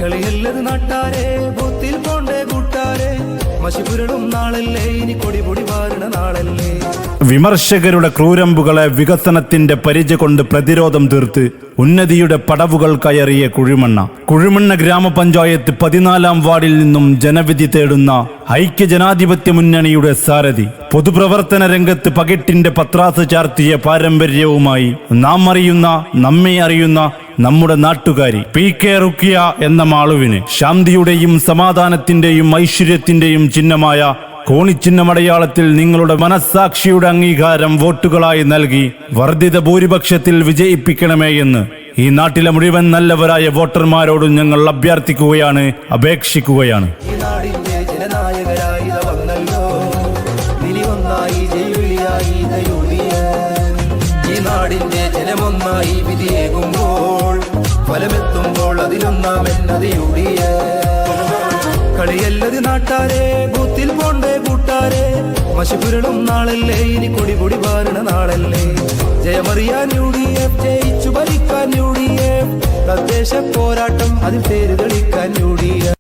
കളിയല്ലത് നാട്ടാരെ ബൂത്തിൽ പോണ്ടേ കൂട്ടാരെ മഷിപുരളും നാളല്ലേ ഇനി കൊടിപൊടി വാരണ നാളല്ലേ. വിമർശകരുടെ ക്രൂരമ്പുകളെ വികസനത്തിന്റെ പരിച കൊണ്ട് പ്രതിരോധം തീർത്ത് ഉന്നതിയുടെ പടവുകൾ കയറിയ കുഴിമണ്ണ ഗ്രാമപഞ്ചായത്ത് 14-ാം വാർഡിൽ നിന്നും ജനവിധി തേടുന്ന ഐക്യജനാധിപത്യ മുന്നണിയുടെ സാരഥി, പൊതുപ്രവർത്തന രംഗത്ത് പകിട്ടിന്റെ പത്രാസ് ചാർത്തിയ പാരമ്പര്യവുമായി നമ്മെ അറിയുന്ന നമ്മുടെ നാട്ടുകാരി PK റുക്കിയ എന്ന മാളുവിന് ശാന്തിയുടെയും സമാധാനത്തിന്റെയും ഐശ്വര്യത്തിന്റെയും ചിഹ്നമായ കോണിച്ചിഹ്നമടയാളത്തിൽ നിങ്ങളുടെ മനസ്സാക്ഷിയുടെ അംഗീകാരം വോട്ടുകളായി നൽകി വർദ്ധിത ഭൂരിപക്ഷത്തിൽ വിജയിപ്പിക്കണമേ എന്ന് ഈ നാട്ടിലെ മുഴുവൻ നല്ലവരായ വോട്ടർമാരോടും ഞങ്ങൾ അഭ്യർത്ഥിക്കുകയാണ്, അപേക്ഷിക്കുകയാണ്. ജനമൊന്നായി വിധിയേകുമ്പോൾ ഫലമെത്തുമ്പോൾ അതിലൊന്നാമെന്നത് കളിയല്ലത് നാട്ടാരെ ബൂത്തിൽ പോണ്ടേ കൂട്ടാരെ മഷിപുരളും നാളല്ലേ ഇനി കൊടിപൊടി വാരണ നാളല്ലേ. ജയമറിയാൻ UDF, ജയിച്ചു ഭരിക്കാൻ UDF, തദ്ദേശ പോരാട്ടം അതിൽ പേര് തെളിക്കാൻ UDF.